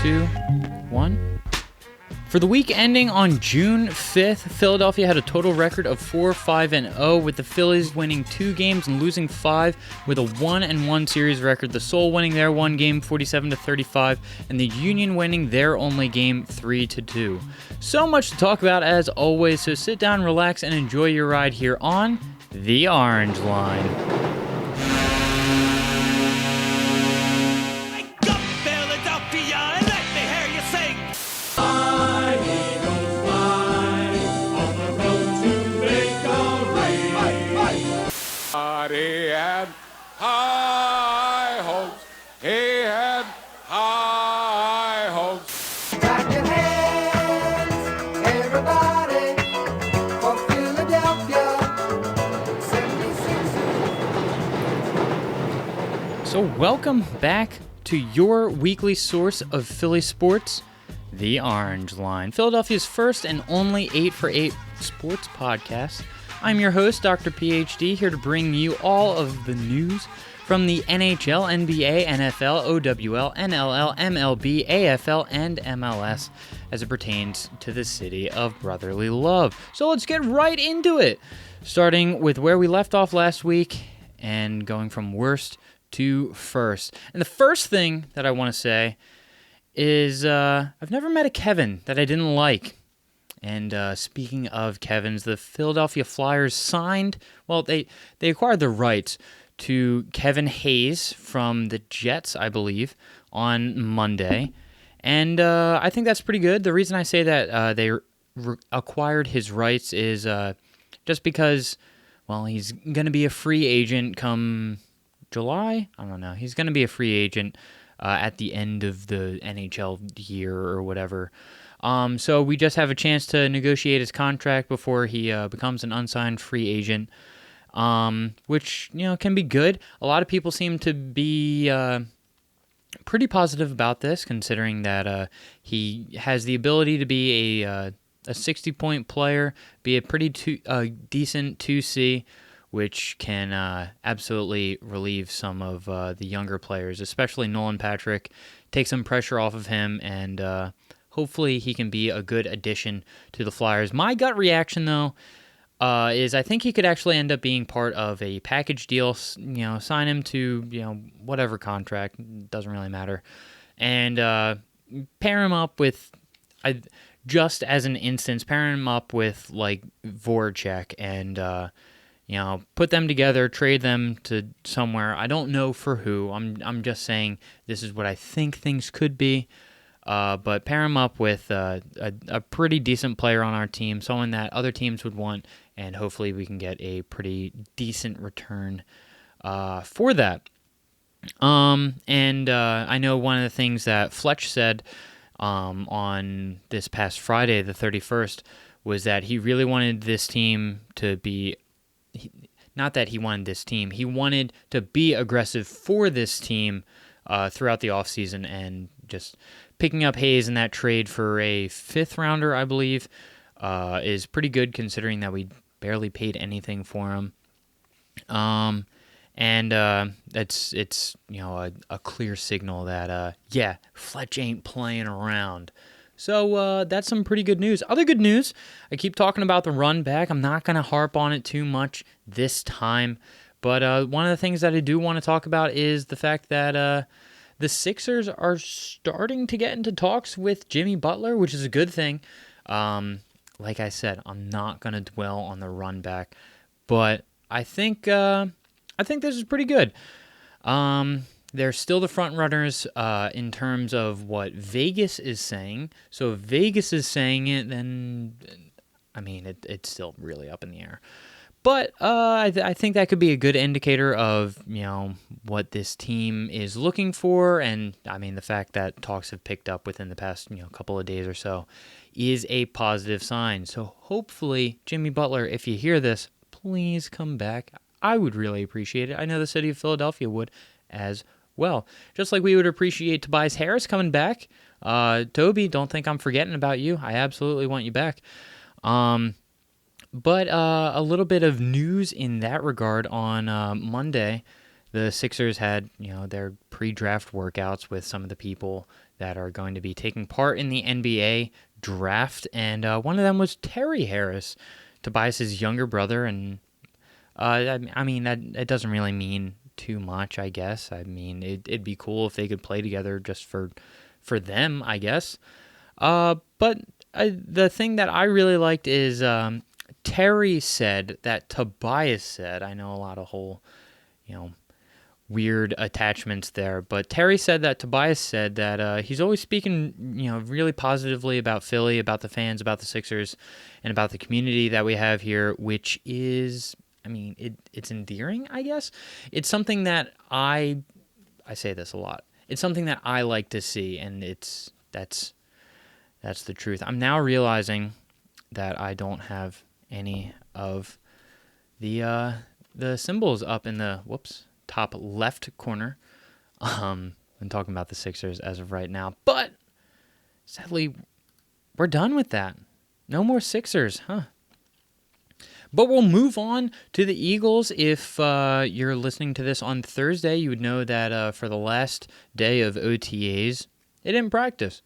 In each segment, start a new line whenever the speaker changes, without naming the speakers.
2, 1. For the week ending on June 5th, Philadelphia had a total record of 4-5-0, with the Phillies winning 2 games and losing 5, with a 1-1 series record. The Soul winning their one game 47-35, and the Union winning their only game 3-2. So much to talk about as always, so sit down, relax, and enjoy your ride here on The Orange Line.
He had high hopes. He had high hopes.
Clap your hands, everybody, for Philadelphia 76.
So welcome back to your weekly source of Philly sports, The Orange Line, Philadelphia's first and only 8 for 8 sports podcast. I'm your host, Docter PHd, here to bring you all of the news from the NHL, NBA, NFL, OWL, NLL, MLB, AFL, and MLS as it pertains to the city of brotherly love. So let's get right into it, starting with where we left off last week and going from worst to first. And the first thing that I want to say is I've never met a Kevin that I didn't like. And speaking of Kevins, the Philadelphia Flyers signed, they acquired the rights to Kevin Hayes from the Jets, I believe, on Monday. And I think that's pretty good. The reason I say that they acquired his rights is just because, he's going to be a free agent come July? I don't know. He's going to be a free agent at the end of the NHL year or whatever. So we just have a chance to negotiate his contract before he becomes an unsigned free agent, which, can be good. A lot of people seem to be pretty positive about this, considering that he has the ability to be a 60-point player, be a pretty decent 2C, which can absolutely relieve some of the younger players, especially Nolan Patrick, take some pressure off of him, and hopefully he can be a good addition to the Flyers. My gut reaction, though, is I think he could actually end up being part of a package deal, sign him to, whatever contract, doesn't really matter, and pair him up with, just as an instance, pair him up with, Voracek and, put them together, trade them to somewhere. I don't know for who. I'm just saying this is what I think things could be. But pair him up with a pretty decent player on our team, someone that other teams would want, and hopefully we can get a pretty decent return for that. And I know one of the things that Fletch said on this past Friday, the 31st, was that he really wanted this team to be... Not that he wanted this team. He wanted to be aggressive for this team throughout the offseason, and just picking up Hayes in that trade for a 5th rounder, I believe, is pretty good considering that we barely paid anything for him. And it's a clear signal that Fletch ain't playing around. So that's some pretty good news. Other good news, I keep talking about the run back. I'm not going to harp on it too much this time. But one of the things that I do want to talk about is the fact that the Sixers are starting to get into talks with Jimmy Butler, which is a good thing. Like I said, I'm not going to dwell on the run back. But I think this is pretty good. They're still the front runners in terms of what Vegas is saying. So if Vegas is saying it, then, it's still really up in the air. But I think that could be a good indicator of, what this team is looking for. And, the fact that talks have picked up within the past, couple of days or so is a positive sign. So hopefully, Jimmy Butler, if you hear this, please come back. I would really appreciate it. I know the city of Philadelphia would as well. Just like we would appreciate Tobias Harris coming back. Toby, don't think I'm forgetting about you. I absolutely want you back. But a little bit of news in that regard on Monday. the Sixers had, their pre-draft workouts with some of the people that are going to be taking part in the NBA draft, and one of them was Terry Harris, Tobias's younger brother, and I mean that doesn't really mean too much, I guess. I mean, it'd be cool if they could play together just for them, I guess. But the thing that I really liked is Terry said that Tobias said. I know a lot of whole, weird attachments there, but Terry said that Tobias said that he's always speaking, really positively about Philly, about the fans, about the Sixers, and about the community that we have here, which is, I mean, it's endearing, I guess. It's something that I say this a lot. It's something that I like to see, and that's the truth. I'm now realizing that I don't have any of the symbols up in the top left corner. I'm talking about the Sixers as of right now, but sadly, we're done with that. No more Sixers, huh? But we'll move on to the Eagles. If you're listening to this on Thursday, you would know that for the last day of OTAs, they didn't practice.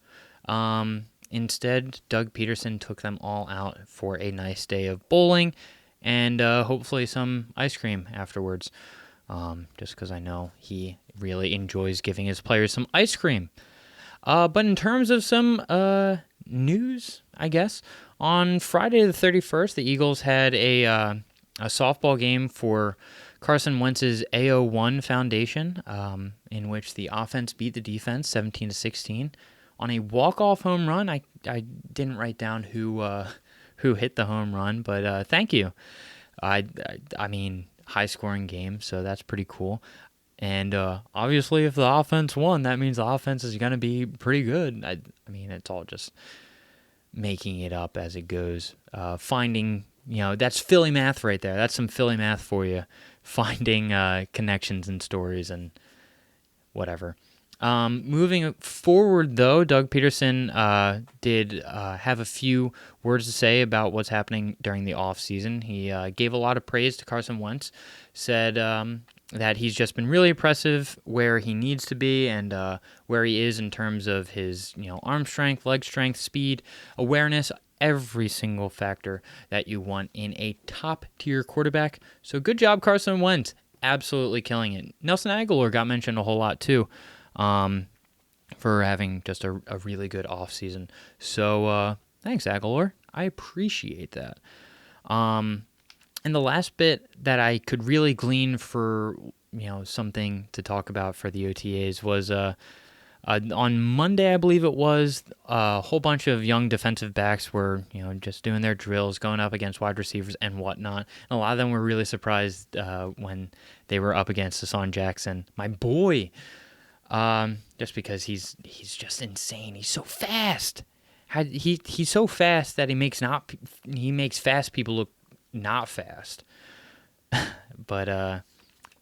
Instead, Doug Peterson took them all out for a nice day of bowling and hopefully some ice cream afterwards, just because I know he really enjoys giving his players some ice cream. But in terms of some news, I guess, on Friday the 31st, the Eagles had a softball game for Carson Wentz's AO1 Foundation, in which the offense beat the defense 17-16 on a walk-off home run. I didn't write down who hit the home run, but thank you. I mean, high-scoring game, so that's pretty cool. And obviously, if the offense won, that means the offense is going to be pretty good. I mean, it's all just making it up as it goes. Finding, that's Philly math right there. That's some Philly math for you. Finding connections and stories and whatever. Moving forward, though, Doug Peterson did have a few words to say about what's happening during the offseason. He gave a lot of praise to Carson Wentz, said that he's just been really impressive where he needs to be and where he is in terms of his arm strength, leg strength, speed, awareness, every single factor that you want in a top-tier quarterback. So good job, Carson Wentz. Absolutely killing it. Nelson Aguilar got mentioned a whole lot, too. For having just a really good offseason. So, thanks, Aguilar. I appreciate that. And the last bit that I could really glean for, something to talk about for the OTAs was on Monday, I believe it was, a whole bunch of young defensive backs were, just doing their drills, going up against wide receivers and whatnot. And a lot of them were really surprised when they were up against Hassan Jackson, my boy. Just because he's just insane. He's so fast. He's so fast that he makes fast people look not fast. But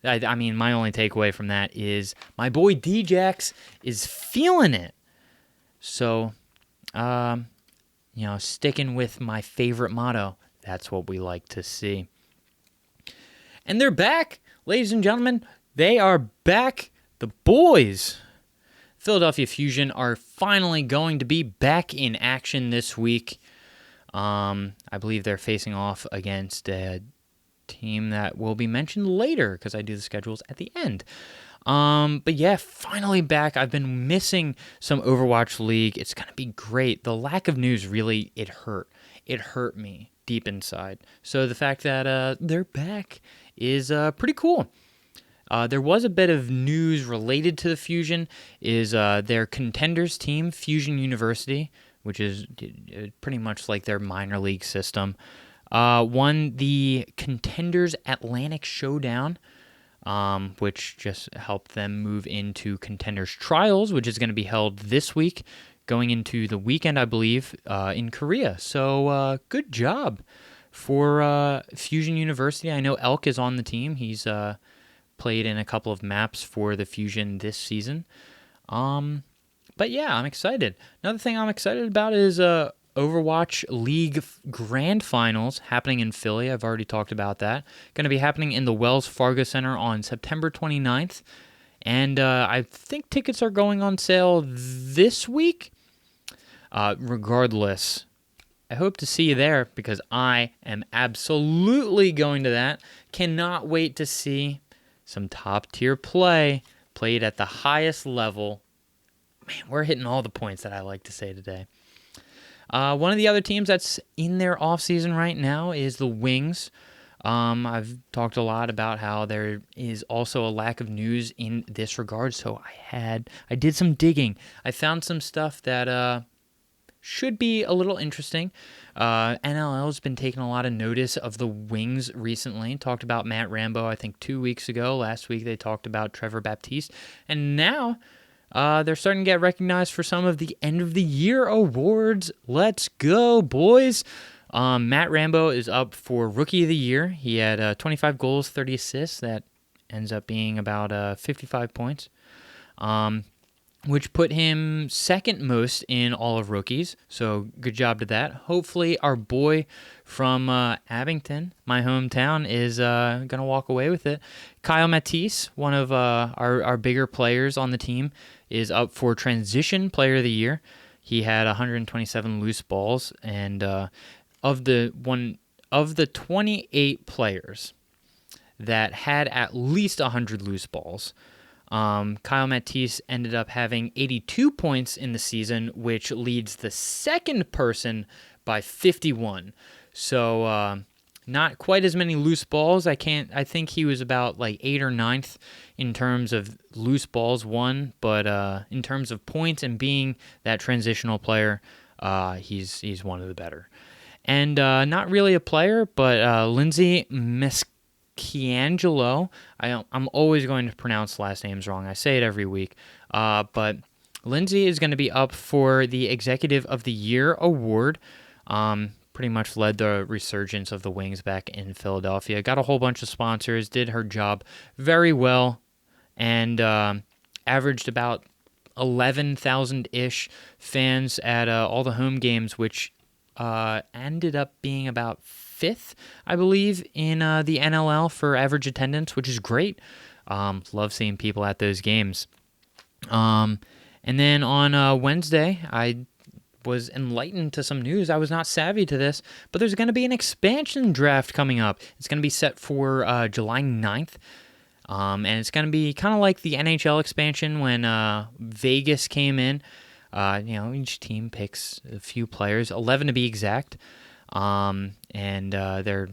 I mean, my only takeaway from that is my boy D-Jax is feeling it. So, sticking with my favorite motto. That's what we like to see. And they're back, ladies and gentlemen. They are back. The boys, Philadelphia Fusion, are finally going to be back in action this week. I believe they're facing off against a team that will be mentioned later because I do the schedules at the end. But yeah, finally back. I've been missing some Overwatch League. It's going to be great. The lack of news really, it hurt. It hurt me deep inside. So the fact that they're back is pretty cool. There was a bit of news related to the Fusion, is their contenders team, Fusion University, which is pretty much like their minor league system, won the Contenders Atlantic Showdown, which just helped them move into Contenders Trials, which is going to be held this week, going into the weekend, I believe, in Korea. So good job for Fusion University. I know Elk is on the team. He's played in a couple of maps for the Fusion this season. But yeah, I'm excited. Another thing I'm excited about is Overwatch League Grand Finals happening in Philly. I've already talked about that. Going to be happening in the Wells Fargo Center on September 29th. And I think tickets are going on sale this week. Regardless, I hope to see you there because I am absolutely going to that. Cannot wait to see some top-tier play played at the highest level. Man, we're hitting all the points that I like to say today. One of the other teams that's in their offseason right now is the Wings. I've talked a lot about how there is also a lack of news in this regard, so I did some digging. I found some stuff that should be a little interesting. NLL has been taking a lot of notice of the Wings recently. Talked about Matt Rambo, I think 2 weeks ago. Last week they talked about Trevor Baptiste, and now they're starting to get recognized for some of the end-of-the-year awards. Let's go, boys! Matt Rambo is up for Rookie of the Year. He had 25 goals, 30 assists. That ends up being about 55 points, which put him second most in all of rookies. So good job to that. Hopefully our boy from Abington, my hometown, is going to walk away with it. Kyle Matisse, one of our bigger players on the team, is up for Transition Player of the Year. He had 127 loose balls, and of the 28 players that had at least 100 loose balls, Kyle Matisse ended up having 82 points in the season, which leads the second person by 51. So not quite as many loose balls. I think he was about like 8th or 9th in terms of loose balls won, but in terms of points and being that transitional player, he's one of the better. And not really a player, but Lindsay Meschiangelo. I'm always going to pronounce last names wrong. I say it every week. But Lindsay is going to be up for the Executive of the Year award. Pretty much led the resurgence of the Wings back in Philadelphia. Got a whole bunch of sponsors, did her job very well, and averaged about 11,000-ish fans at all the home games, which ended up being about 5th, I believe, in the NLL for average attendance, which is great. Love seeing people at those games. And then on Wednesday, I was enlightened to some news. I was not savvy to this, but there's going to be an expansion draft coming up. It's going to be set for July 9th. And it's going to be kind of like the NHL expansion when Vegas came in. Each team picks a few players, 11 to be exact, and they're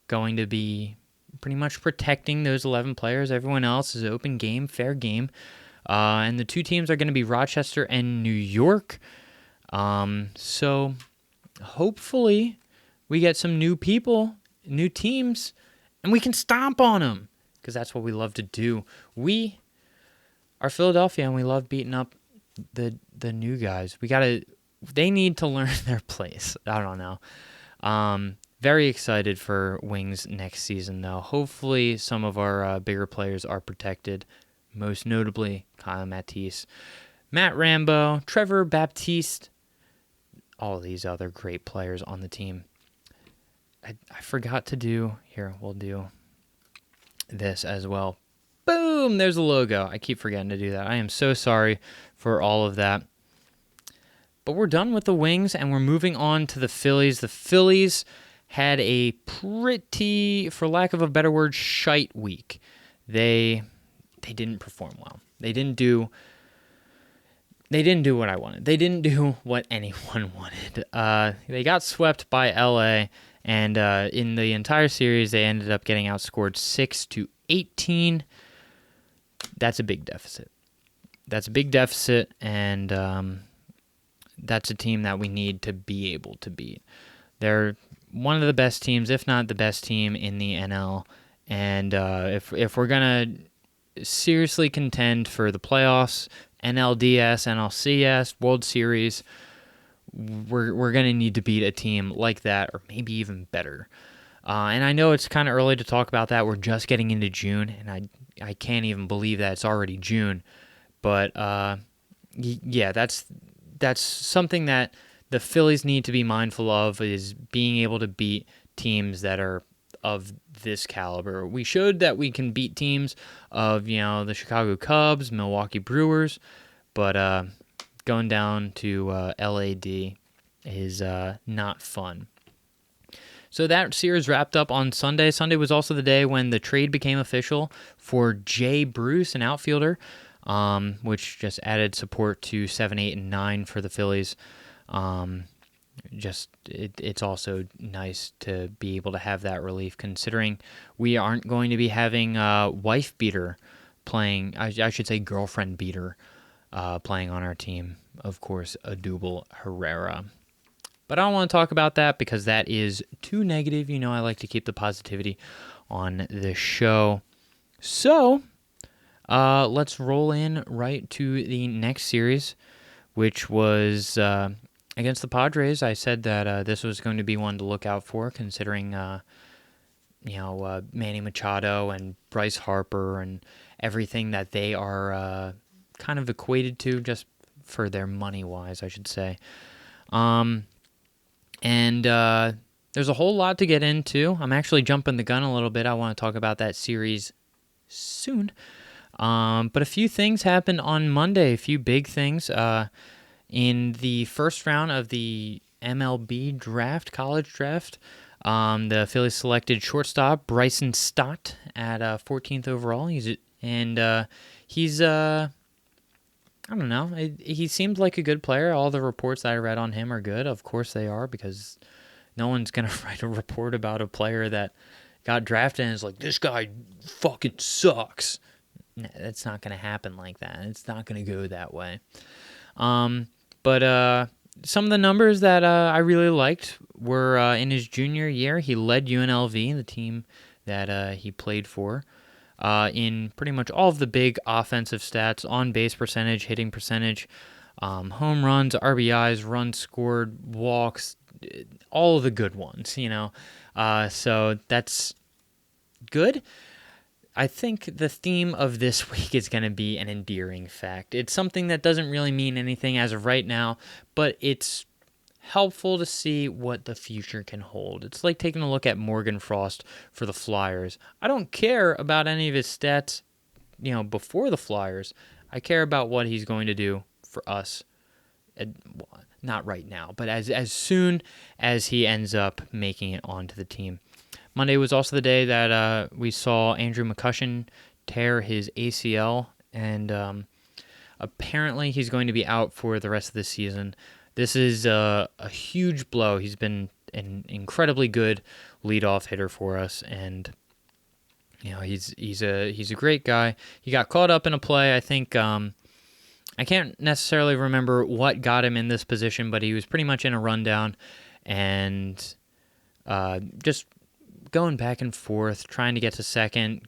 going to be pretty much protecting those 11 players. Everyone else is open game, fair game, and the two teams are going to be Rochester and New York. So hopefully we get some new people, new teams, and we can stomp on them because that's what we love to do. We are Philadelphia, and we love beating up the new guys. They need to learn their place. I don't know. Very excited for Wings next season, though. Hopefully some of our bigger players are protected, most notably Kyle Matisse, Matt Rambo, Trevor Baptiste, all of these other great players on the team. I forgot to do, here, we'll do this as well. Boom, there's a logo. I keep forgetting to do that. I am so sorry for all of that. But we're done with the Wings, and we're moving on to the Phillies. The Phillies had a pretty, for lack of a better word, shite week. They didn't perform well. They didn't do what I wanted. They didn't do what anyone wanted. They got swept by LA, and in the entire series, they ended up getting outscored 6-18. That's a big deficit. And that's a team that we need to be able to beat. They're one of the best teams, if not the best team in the NL. And if we're going to seriously contend for the playoffs, NLDS, NLCS, World Series, we're going to need to beat a team like that or maybe even better. And I know it's kind of early to talk about that. We're just getting into June, and I can't even believe that it's already June. But yeah, that's something that the Phillies need to be mindful of is being able to beat teams that are of this caliber. We showed that we can beat teams of, the Chicago Cubs, Milwaukee Brewers, but going down to LAD is not fun. So that series wrapped up on Sunday. Sunday was also the day when the trade became official for Jay Bruce, an outfielder, which just added support to 7, 8, and 9 for the Phillies. It's also nice to be able to have that relief, considering we aren't going to be having wife beater playing. I should say girlfriend beater playing on our team. Of course, Adubel Herrera. But I don't want to talk about that because that is too negative. I like to keep the positivity on the show. So let's roll in right to the next series, which was against the Padres. I said that this was going to be one to look out for, considering Manny Machado and Bryce Harper and everything that they are kind of equated to, just for their money-wise, I should say. And there's a whole lot to get into. I'm actually jumping the gun a little bit. I want to talk about that series soon. But a few things happened on Monday, a few big things. In the first round of the MLB draft, college draft, the Phillies selected shortstop Bryson Stott at 14th overall. He's I don't know. He seemed like a good player. All the reports that I read on him are good. Of course they are, because no one's going to write a report about a player that got drafted and is like, this guy fucking sucks. No, it's not going to happen like that. It's not going to go that way. But some of the numbers that I really liked were in his junior year. He led UNLV, the team that he played for, in pretty much all of the big offensive stats: on-base percentage, hitting percentage, home runs, RBIs, runs scored, walks, all of the good ones, So that's good. I think the theme of this week is going to be an endearing fact. It's something that doesn't really mean anything as of right now, but it's helpful to see what the future can hold. It's like taking a look at Morgan Frost for the Flyers. I don't care about any of his stats, before the Flyers. I care about what he's going to do for us. Not right now, but as soon as he ends up making it onto the team. Monday was also the day that we saw Andrew McCutchen tear his ACL, and apparently he's going to be out for the rest of the season. This is a huge blow. He's been an incredibly good leadoff hitter for us, and he's a great guy. He got caught up in a play. I think I can't necessarily remember what got him in this position, but he was pretty much in a rundown and just going back and forth, trying to get to second,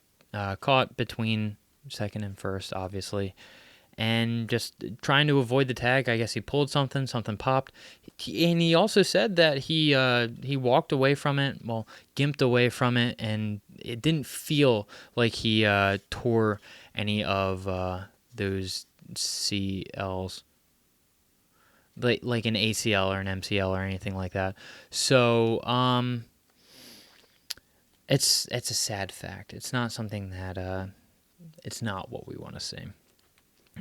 caught between second and first, obviously, and just trying to avoid the tag. I guess he pulled something popped. And he also said that he walked away from it, gimped away from it, and it didn't feel like he tore any of those CLs, like an ACL or an MCL or anything like that. So, It's a sad fact. It's not something that it's not what we want to see.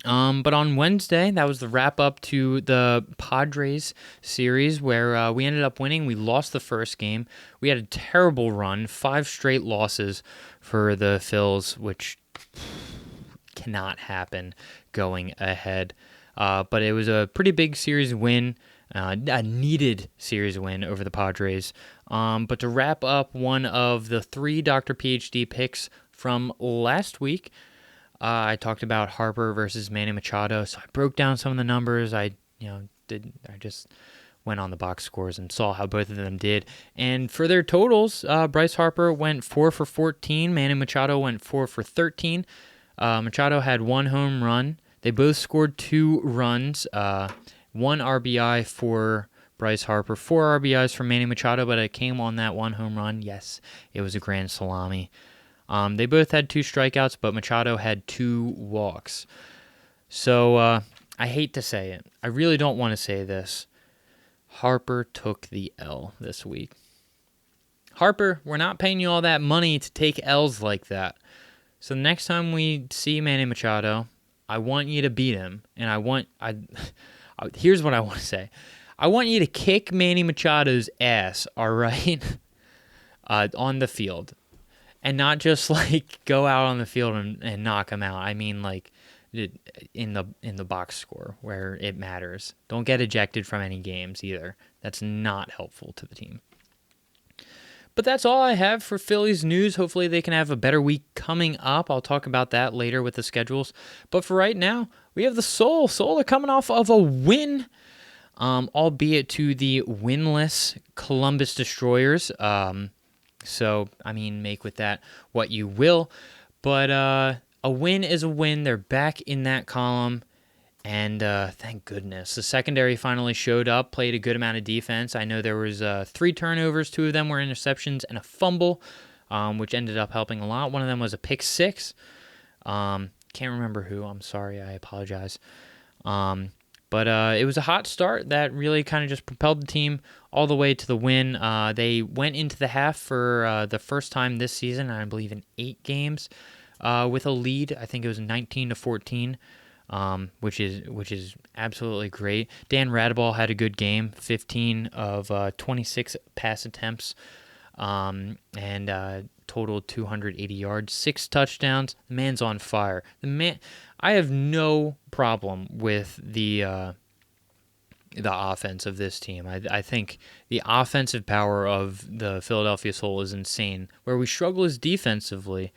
But on Wednesday, that was the wrap up to the Padres series, where we ended up winning. We lost the first game. We had a terrible run, 5 straight losses for the Phils, which cannot happen going ahead. But it was a pretty big series win. A needed series win over the Padres. But to wrap up one of the 3 Docter PHd picks from last week, I talked about Harper versus Manny Machado. So I broke down some of the numbers. I just went on the box scores and saw how both of them did. And for their totals, Bryce Harper went 4 for 14. Manny Machado went 4 for 13. Machado had 1 home run. They both scored 2 runs. 1 RBI for Bryce Harper, 4 RBIs for Manny Machado, but it came on that 1 home run. Yes, it was a grand salami. They both had 2 strikeouts, but Machado had 2 walks. So I hate to say it. I really don't want to say this. Harper took the L this week. Harper, we're not paying you all that money to take L's like that. So next time we see Manny Machado, I want you to beat him. And here's what I want to say. I want you to kick Manny Machado's ass, all right, on the field. And not just, like, go out on the field and knock him out. I mean, like, in the box score where it matters. Don't get ejected from any games either. That's not helpful to the team. But that's all I have for Phillies news. Hopefully they can have a better week coming up. I'll talk about that later with the schedules. But for right now, we have the Soul. Soul are coming off of a win, albeit to the winless Columbus Destroyers. So, I mean, make with that what you will. But a win is a win. They're back in that column. And thank goodness. The secondary finally showed up, played a good amount of defense. I know there was 3 turnovers. 2 of them were interceptions and a fumble, which ended up helping a lot. One of them was a pick 6. Can't remember who. I'm sorry. I apologize. But it was a hot start that really kind of just propelled the team all the way to the win. They went into the half for the first time this season, I believe in 8 games, with a lead. I think it was 19-14. Which is absolutely great. Dan Radeball had a good game, 15 of 26 pass attempts, and totaled 280 yards, 6 touchdowns. The man's on fire. I have no problem with the offense of this team. I think the offensive power of the Philadelphia Soul is insane. Where we struggle is defensively.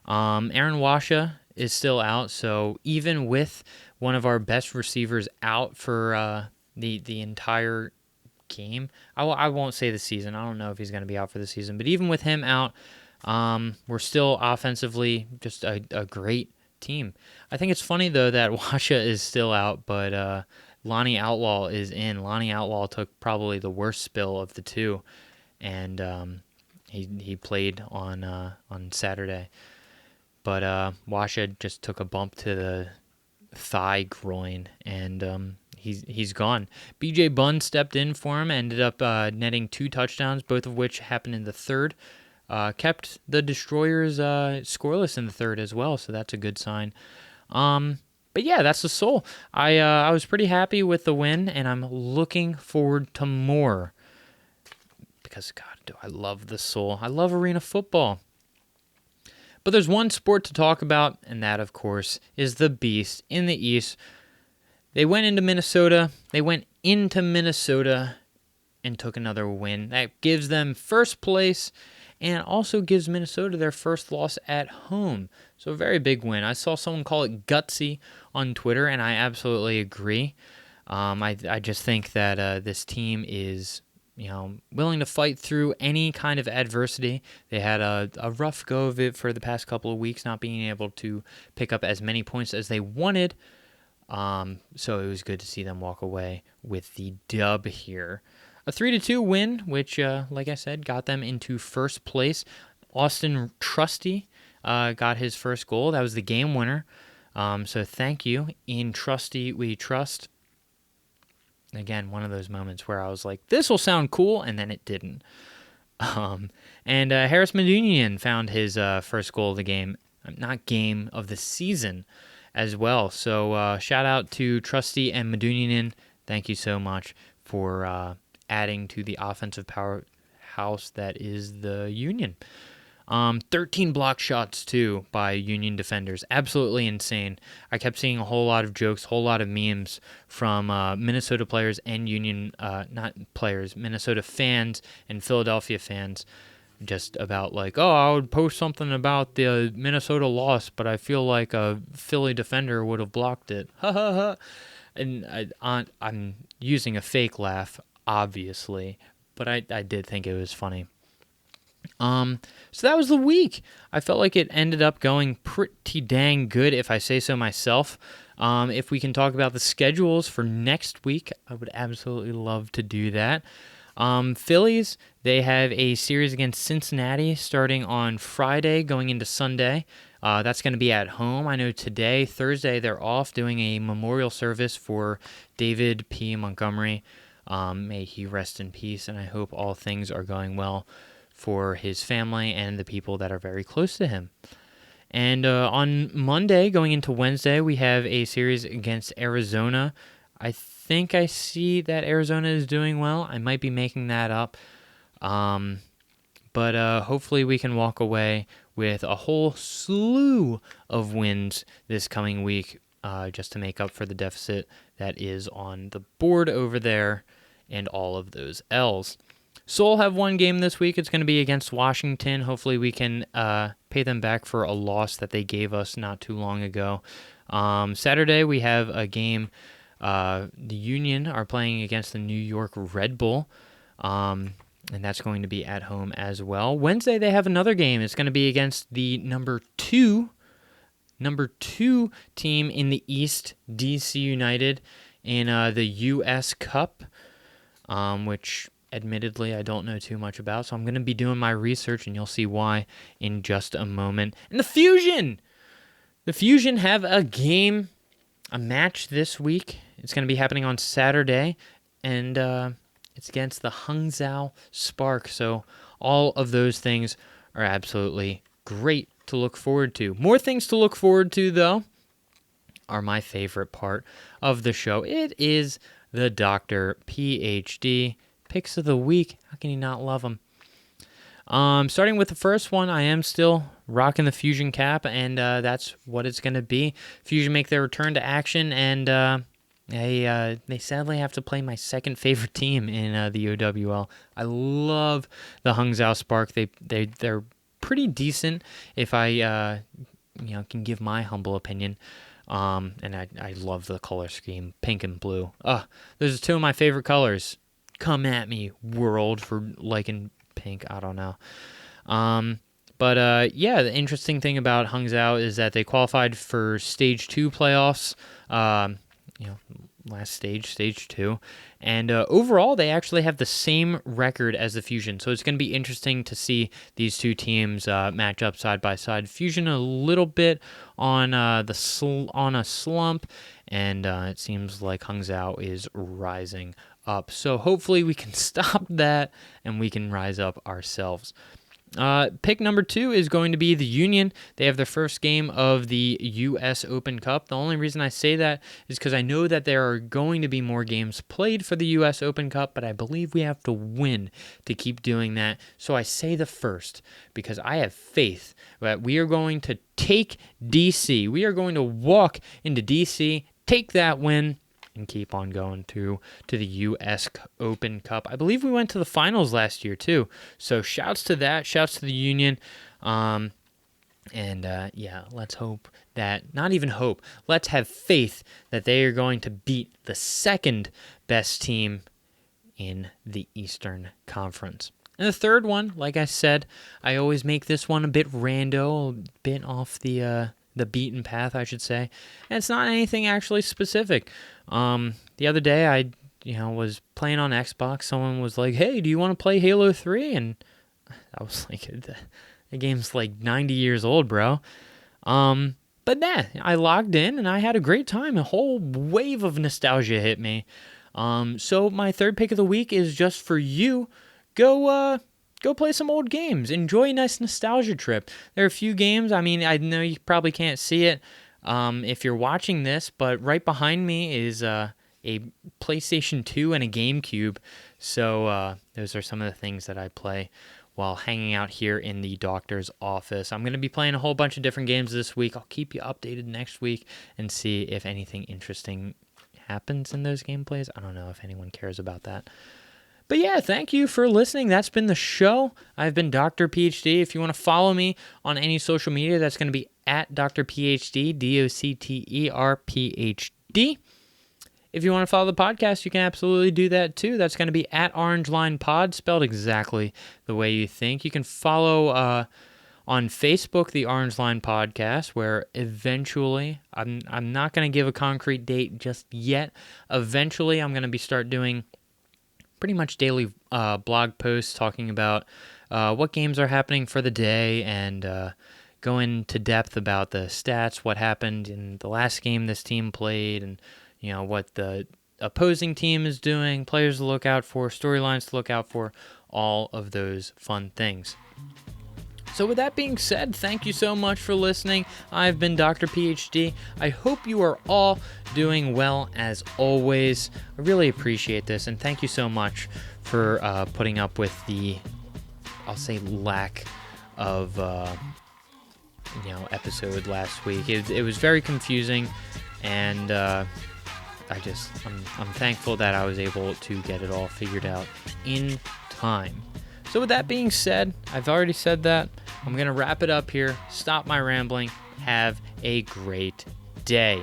Aaron Washa is still out, so even with one of our best receivers out for the entire game, I won't say the season. I don't know if he's going to be out for the season, but even with him out, we're still offensively just a great team. I think it's funny, though, that Washa is still out, but Lonnie Outlaw is in. Lonnie Outlaw took probably the worst spill of the two, and he played on Saturday. But Washa just took a bump to the thigh groin, and he's gone. B.J. Bunn stepped in for him, ended up netting 2 touchdowns, both of which happened in the third. Kept the Destroyers scoreless in the third as well, so that's a good sign. But yeah, that's the Soul. I was pretty happy with the win, and I'm looking forward to more. Because, God, do I love the Soul. I love arena football. But there's one sport to talk about, and that, of course, is the Beast in the East. They went into Minnesota and took another win. That gives them first place and also gives Minnesota their first loss at home. So a very big win. I saw someone call it gutsy on Twitter, and I absolutely agree. I just think that this team is willing to fight through any kind of adversity. They had a rough go of it for the past couple of weeks, not being able to pick up as many points as they wanted. So it was good to see them walk away with the dub here. A 3-2 win, which, like I said, got them into first place. Austin Trusty got his first goal. That was the game winner. So thank you. In Trusty we trust. Again, one of those moments where I was like, this will sound cool, and then it didn't. And Harris Medunian found his first goal of the game, not game, of the season as well. So shout out to Trusty and Medunian. Thank you so much for adding to the offensive powerhouse that is the Union. 13 block shots, too, by Union defenders. Absolutely insane. I kept seeing a whole lot of jokes, whole lot of memes from Minnesota players and Minnesota fans and Philadelphia fans, just about like, I would post something about the Minnesota loss, but I feel like a Philly defender would have blocked it. Ha ha ha. And I'm using a fake laugh, obviously, but I did think it was funny. So that was the week. I felt like it ended up going pretty dang good, if I say so myself. If we can talk about the schedules for next week, I would absolutely love to do that. Phillies, they have a series against Cincinnati starting on Friday going into Sunday. That's going to be at home. I know today, Thursday, they're off doing a memorial service for David P. Montgomery. May he rest in peace, and I hope all things are going well for his family and the people that are very close to him. And on Monday, going into Wednesday, we have a series against Arizona. I think I see that Arizona is doing well. I might be making that up. But hopefully we can walk away with a whole slew of wins this coming week just to make up for the deficit that is on the board over there and all of those L's. Seoul have one game this week. It's going to be against Washington. Hopefully we can pay them back for a loss that they gave us not too long ago. Saturday we have a game. The Union are playing against the New York Red Bull. And that's going to be at home as well. Wednesday they have another game. It's going to be against the number two team in the East, DC United, in the U.S. Cup, which admittedly I don't know too much about, so I'm going to be doing my research, and you'll see why in just a moment. And the Fusion have a match this week. It's going to be happening on Saturday, and it's against the Hangzhou Spark, so all of those things are absolutely great to look forward to. More things to look forward to, though, are my favorite part of the show. It is the Docter PHd Picks of the Week. How can you not love them? Starting with the first one, I am still rocking the Fusion cap, and that's what it's going to be. Fusion make their return to action, and they sadly have to play my second favorite team in the OWL. I love the Hangzhou Spark. They're pretty decent, if I can give my humble opinion. And I love the color scheme, pink and blue. Those are two of my favorite colors. Come at me, world, for liking pink. I don't know. But the interesting thing about Hangzhou is that they qualified for Stage 2 playoffs. Last stage 2. And overall, they actually have the same record as the Fusion. So it's going to be interesting to see these two teams match up side by side. Fusion a little bit on a slump, and it seems like Hangzhou is rising up. So hopefully we can stop that and we can rise up ourselves. Pick number 2 is going to be the Union. They have their first game of the U.S. Open Cup. The only reason I say that is because I know that there are going to be more games played for the U.S. Open Cup, but I believe we have to win to keep doing that. So I say the first because I have faith that we are going to take D.C. We are going to walk into D.C., take that win, and keep on going to the U.S. Open Cup. I believe we went to the finals last year, too. So shouts to that. Shouts to the Union. Let's hope that, not even hope, let's have faith that they are going to beat the second best team in the Eastern Conference. And the third one, like I said, I always make this one a bit rando, a bit off the beaten path, I should say. And it's not anything actually specific. The other day, I was playing on Xbox. Someone was like, "Hey, do you want to play Halo 3?" And I was like, "The game's like 90 years old, bro." But I logged in and I had a great time. A whole wave of nostalgia hit me. So my third pick of the week is just for you. Go play some old games. Enjoy a nice nostalgia trip. There are a few games. I mean, I know you probably can't see it if you're watching this, but right behind me is a PlayStation 2 and a GameCube. So those are some of the things that I play while hanging out here in the doctor's office. I'm going to be playing a whole bunch of different games this week. I'll keep you updated next week and see if anything interesting happens in those gameplays. I don't know if anyone cares about that. But yeah, thank you for listening. That's been the show. I've been Docter PhD. If you want to follow me on any social media, that's going to be at Docter PhD, DocterPhd. If you want to follow the podcast, you can absolutely do that too. That's going to be at Orange Line Pod, spelled exactly the way you think. You can follow on Facebook the Orange Line Podcast, where eventually, I'm not going to give a concrete date just yet. Eventually, I'm going to start doing pretty much daily blog posts talking about what games are happening for the day and go into depth about the stats, what happened in the last game this team played, and what the opposing team is doing, players to look out for, storylines to look out for, all of those fun things. So with that being said, thank you so much for listening. I've been Docter PHd. I hope you are all doing well as always. I really appreciate this, and thank you so much for putting up with the, I'll say, lack of episode last week. It was very confusing, and I'm thankful that I was able to get it all figured out in time. So with that being said, I've already said that. I'm going to wrap it up here. Stop my rambling. Have a great day.